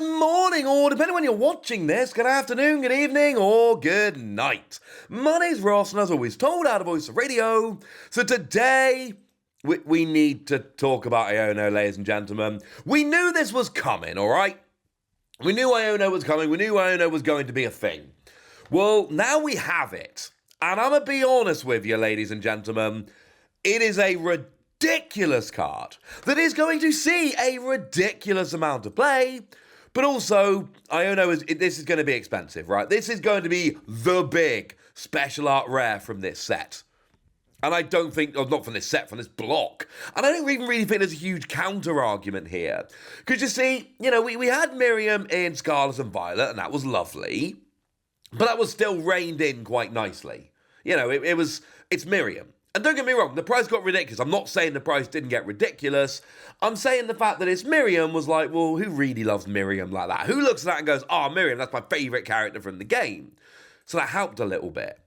Good morning, or depending on when you're watching this, good afternoon, good evening, or good night. My name's Ross, and as always, told out of Voice of Radio. So today, we need to talk about Iono, ladies and gentlemen. We knew this was coming, all right? We knew Iono was coming. We knew Iono was going to be a thing. Well, now we have it. And I'm going to be honest with you, ladies and gentlemen. It is a ridiculous card that is going to see a ridiculous amount of play. But also, Iono this is going to be expensive, right? This is going to be the big special art rare from this set. And I don't think, or not from this set, from this block. And I don't even really think there's a huge counter-argument here. Because you see, we had Miriam in Scarlet and Violet, and that was lovely. But that was still reined in quite nicely. It's Miriam. And don't get me wrong, the price got ridiculous. I'm not saying the price didn't get ridiculous. I'm saying the fact that it's Miriam was like, well, who really loves Miriam like that? Who looks at that and goes, Miriam, that's my favourite character from the game. So that helped a little bit.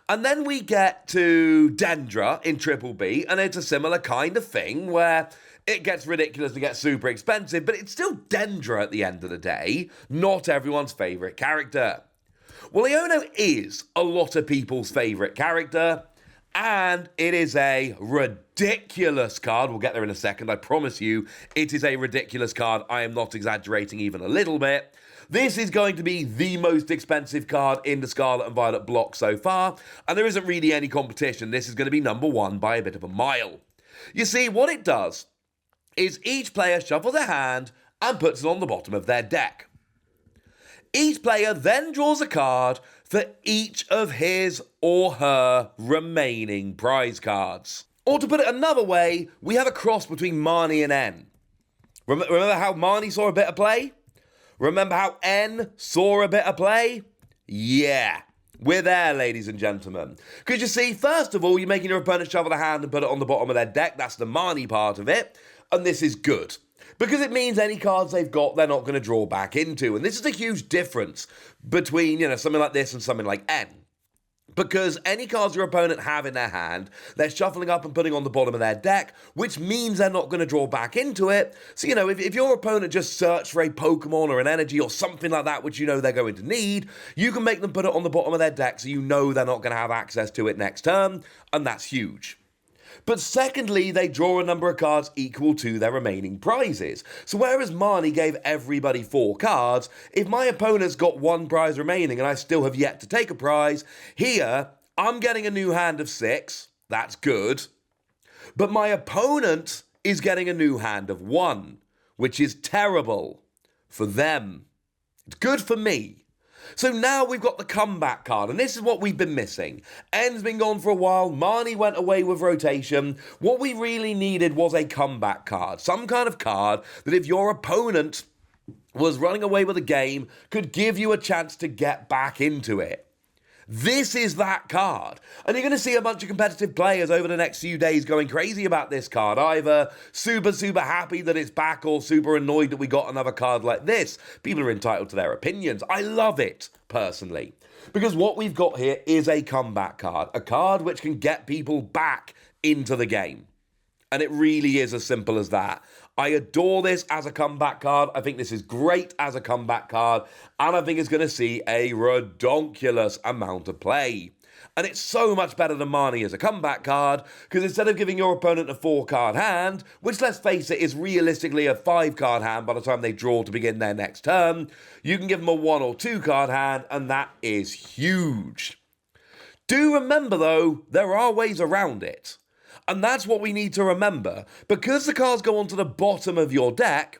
And then we get to Dendra in Triple B, and it's a similar kind of thing where it gets ridiculous and gets super expensive, but it's still Dendra at the end of the day, not everyone's favourite character. Well, Iono is a lot of people's favourite character, and it is a ridiculous card. We'll get there in a second, I promise you. It is a ridiculous card. I am not exaggerating even a little bit. This is going to be the most expensive card in the Scarlet and Violet block so far, and there isn't really any competition. This is going to be number one by a bit of a mile. You see, what it does is each player shuffles their hand and puts it on the bottom of their deck. Each player then draws a card for each of his or her remaining prize cards. Or to put it another way, we have a cross between Marnie and N. Remember how Marnie saw a bit of play? Remember how N saw a bit of play? Yeah, we're there, ladies and gentlemen. Because you see, first of all, you're making your opponent shuffle the hand and put it on the bottom of their deck. That's the Marnie part of it. And this is good. Because it means any cards they've got, they're not going to draw back into. And this is a huge difference between, something like this and something like N. Because any cards your opponent have in their hand, they're shuffling up and putting on the bottom of their deck, which means they're not going to draw back into it. So, if your opponent just searched for a Pokémon or an energy or something like that, which they're going to need, you can make them put it on the bottom of their deck so they're not going to have access to it next turn, and that's huge. But secondly, they draw a number of cards equal to their remaining prizes. So whereas Marnie gave everybody 4 cards, if my opponent's got 1 prize remaining and I still have yet to take a prize, here, I'm getting a new hand of 6. That's good. But my opponent is getting a new hand of 1, which is terrible for them. It's good for me. So now we've got the comeback card, and this is what we've been missing. N's been gone for a while, Marnie went away with rotation. What we really needed was a comeback card, some kind of card that if your opponent was running away with a game, could give you a chance to get back into it. This is that card. And you're going to see a bunch of competitive players over the next few days going crazy about this card. Either super happy that it's back or super annoyed that we got another card like this. People are entitled to their opinions. I love it, personally. Because what we've got here is a comeback card. A card which can get people back into the game. And it really is as simple as that. I adore this as a comeback card. I think this is great as a comeback card. And I think it's going to see a redonkulous amount of play. And it's so much better than Marnie as a comeback card, because instead of giving your opponent a 4-card hand, which, let's face it, is realistically a 5-card hand by the time they draw to begin their next turn, you can give them a 1 or 2-card hand, and that is huge. Do remember, though, there are ways around it. And that's what we need to remember. Because the cards go onto the bottom of your deck,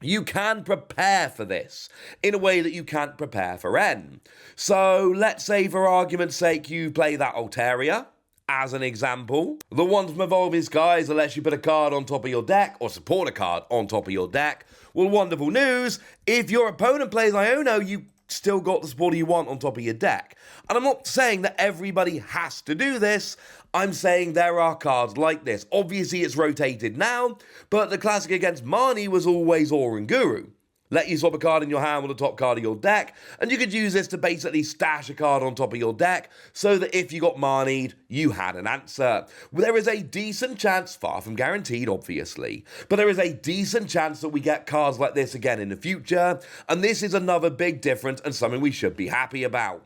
you can prepare for this in a way that you can't prepare for N. So let's say, for argument's sake, you play that Altaria, as an example. The one from Evolving Skies that lets you put a card on top of your deck, or support a card on top of your deck. Well, wonderful news. If your opponent plays Iono, you still got the supporter you want on top of your deck. And I'm not saying that everybody has to do this. I'm saying there are cards like this. Obviously, it's rotated now, but the classic against Marnie was always Oranguru. let you swap a card in your hand with the top card of your deck, and you could use this to basically stash a card on top of your deck so that if you got manied, you had an answer. Well, there is a decent chance, far from guaranteed obviously, but there is a decent chance that we get cards like this again in the future, and this is another big difference and something we should be happy about.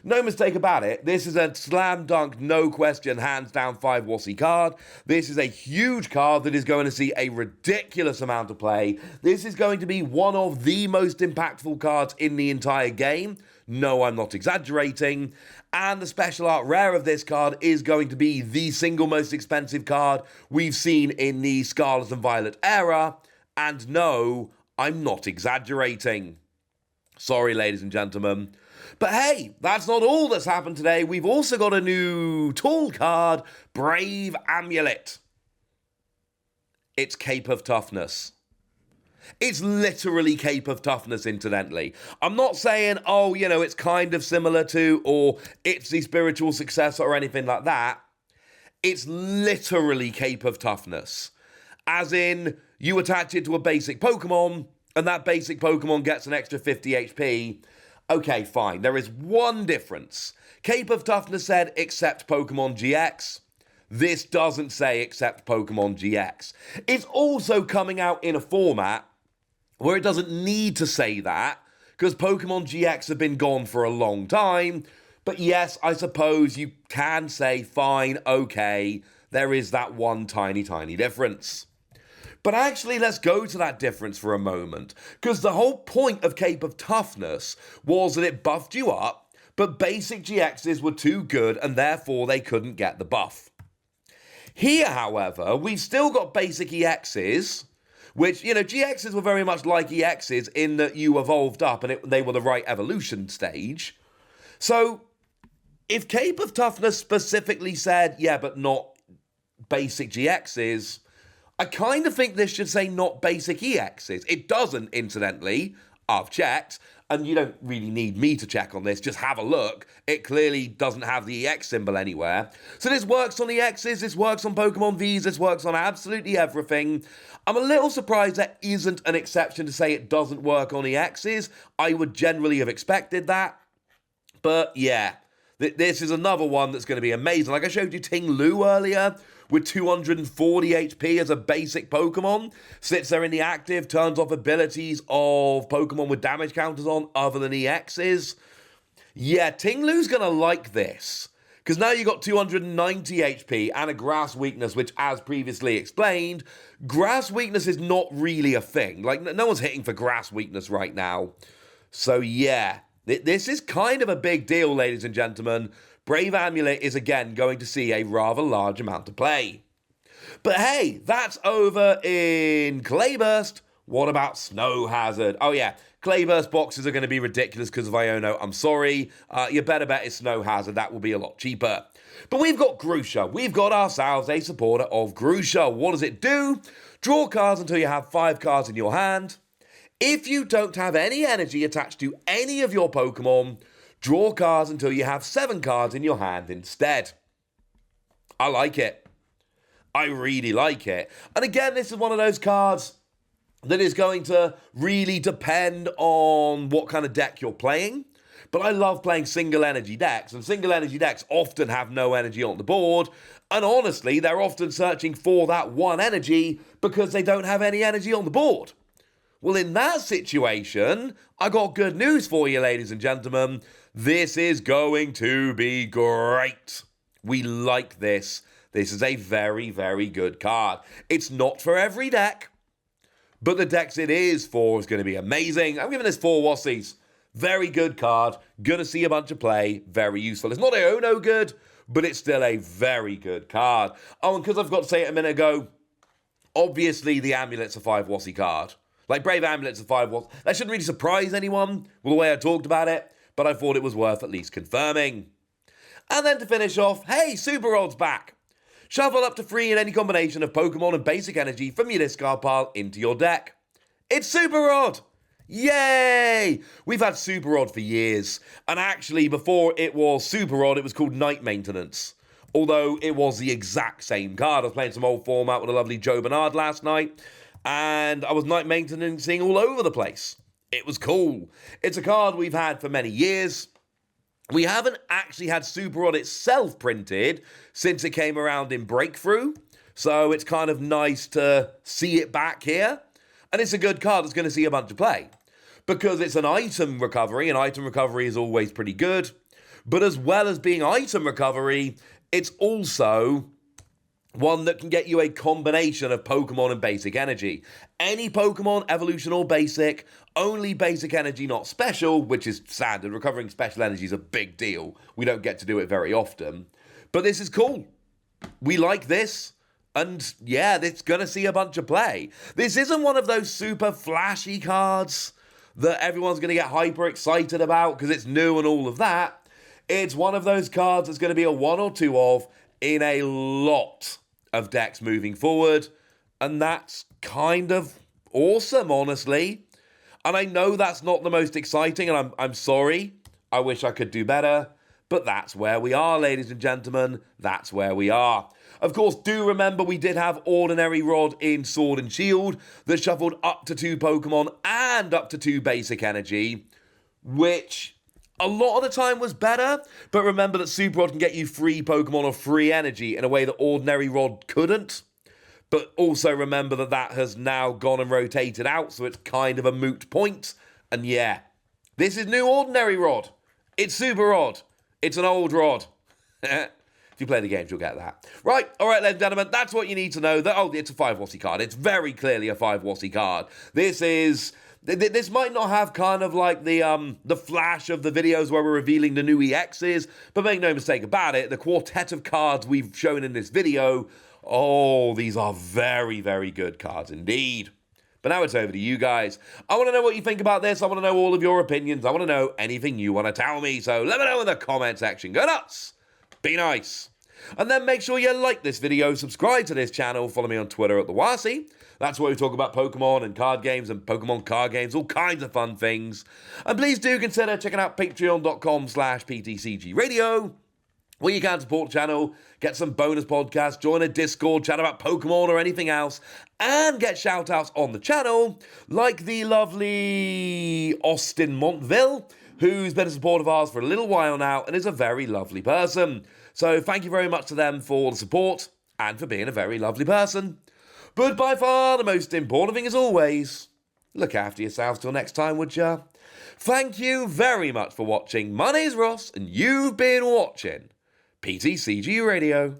No mistake about it, this is a slam dunk, no question, hands down 5 Wossie card. This is a huge card that is going to see a ridiculous amount of play. This is going to be one of the most impactful cards in the entire game. No, I'm not exaggerating. And the special art rare of this card is going to be the single most expensive card we've seen in the Scarlet and Violet era. And no, I'm not exaggerating. Sorry, ladies and gentlemen. But hey, that's not all that's happened today. We've also got a new tool card, Brave Amulet. It's Cape of Toughness. It's literally Cape of Toughness, incidentally. I'm not saying, oh, you know, it's kind of similar to, or it's the spiritual successor or anything like that. It's literally Cape of Toughness. As in, you attach it to a basic Pokemon, and that basic Pokemon gets an extra 50 HP. Okay, fine. There is one difference. Cape of Toughness said, except Pokemon GX. This doesn't say except Pokemon GX. It's also coming out in a format where it doesn't need to say that, because Pokemon GX have been gone for a long time. But yes, I suppose you can say, fine, okay, there is that one tiny difference. But actually, let's go to that difference for a moment, because the whole point of Cape of Toughness was that it buffed you up, but basic GXs were too good, and therefore they couldn't get the buff. Here, however, we've still got basic EXs, which, you know, GXs were very much like EXs in that you evolved up and they were the right evolution stage. So, if Cape of Toughness specifically said, yeah, but not basic GXs, I kind of think this should say not basic EXs. It doesn't, incidentally. I've checked, and you don't really need me to check on this. Just have a look. It clearly doesn't have the EX symbol anywhere. So this works on EXs, this works on Pokemon Vs, this works on absolutely everything. I'm a little surprised there isn't an exception to say it doesn't work on EXs. I would generally have expected that. But yeah, this is another one that's going to be amazing. Like I showed you Ting Lu earlier, with 240 HP as a basic Pokemon, sits there in the active, turns off abilities of Pokemon with damage counters on other than EXs. Yeah, Ting Lu's gonna like this, because now you got 290 HP and a grass weakness, which, as previously explained, grass weakness is not really a thing. Like, no one's hitting for grass weakness right now. So yeah, this is kind of a big deal, ladies and gentlemen. Brave Amulet is again going to see a rather large amount of play. But hey, that's over in Clayburst. What about Snow Hazard? Oh yeah, Clayburst boxes are going to be ridiculous because of Iono. I'm sorry. You better bet it's Snow Hazard. That will be a lot cheaper. But we've got Grocer. We've got ourselves a supporter of Grocer. What does it do? Draw cards until you have 5 cards in your hand. If you don't have any energy attached to any of your Pokemon, draw cards until you have 7 cards in your hand instead. I like it. I really like it. And again, this is one of those cards that is going to really depend on what kind of deck you're playing. But I love playing single energy decks, and single energy decks often have no energy on the board. And honestly, they're often searching for that one energy because they don't have any energy on the board. Well, in that situation, I got good news for you, ladies and gentlemen. This is going to be great. We like this. This is a very, very good card. It's not for every deck, but the decks it is for is going to be amazing. I'm giving this 4 Wossies. Very good card. Gonna see a bunch of play. Very useful. It's not Iono good, but it's still a very good card. Oh, and because I've got to say it a minute ago, obviously the Amulet's a 5 Wossie card. Like, Brave Amulet's a 5 Wossie. That shouldn't really surprise anyone with the way I talked about it, but I thought it was worth at least confirming. And then to finish off, hey, Super Rod's back. Shuffle up to 3 in any combination of Pokemon and basic energy from your discard pile into your deck. It's Super Rod! Yay! We've had Super Rod for years, and actually before it was Super Rod, it was called Night Maintenance. Although it was the exact same card. I was playing some old format with a lovely Joe Bernard last night, and I was Night Maintenancing all over the place. It was cool. It's a card we've had for many years. We haven't actually had Super Rod itself printed since it came around in Breakthrough, so it's kind of nice to see it back here. And it's a good card that's going to see a bunch of play, because it's an item recovery, and item recovery is always pretty good. But as well as being item recovery, it's also one that can get you a combination of Pokemon and basic energy. Any Pokemon, evolution or basic, only basic energy, not special, which is standard. Recovering special energy is a big deal. We don't get to do it very often. But this is cool. We like this. And yeah, it's going to see a bunch of play. This isn't one of those super flashy cards that everyone's going to get hyper excited about because it's new and all of that. It's one of those cards that's going to be a one or two of in a lot of decks moving forward, and that's kind of awesome, honestly. And I know that's not the most exciting, and I'm sorry. I wish I could do better, but that's where we are, ladies and gentlemen. That's where we are. Of course, do remember we did have Ordinary Rod in Sword and Shield that shuffled up to 2 Pokemon and up to 2 basic energy, which a lot of the time was better, but remember that Super Rod can get you free Pokemon or free energy in a way that Ordinary Rod couldn't. But also remember that that has now gone and rotated out, so it's kind of a moot point. And yeah, this is new Ordinary Rod. It's Super Rod. It's an old Rod. If you play the games, you'll get that. Right, all right, ladies and gentlemen, that's what you need to know. It's a 5 WotC card. It's very clearly a 5 WotC card. This might not have kind of like the flash of the videos where we're revealing the new EXs, but make no mistake about it, the quartet of cards we've shown in this video, these are very, very good cards indeed. But now it's over to you guys. I want to know what you think about this. I want to know all of your opinions. I want to know anything you want to tell me. So let me know in the comment section. Go nuts. Be nice. And then make sure you like this video, subscribe to this channel, follow me on Twitter at the WotC. That's where we talk about Pokemon and card games and Pokemon card games, all kinds of fun things. And please do consider checking out patreon.com/PTCG Radio, where you can support the channel, get some bonus podcasts, join a Discord, chat about Pokemon or anything else, and get shout-outs on the channel, like the lovely Austin Montville, who's been a supporter of ours for a little while now and is a very lovely person. So thank you very much to them for the support and for being a very lovely person. But by far the most important thing, as always, look after yourselves till next time, would ya? Thank you very much for watching. My name's Ross, and you've been watching PTCG Radio.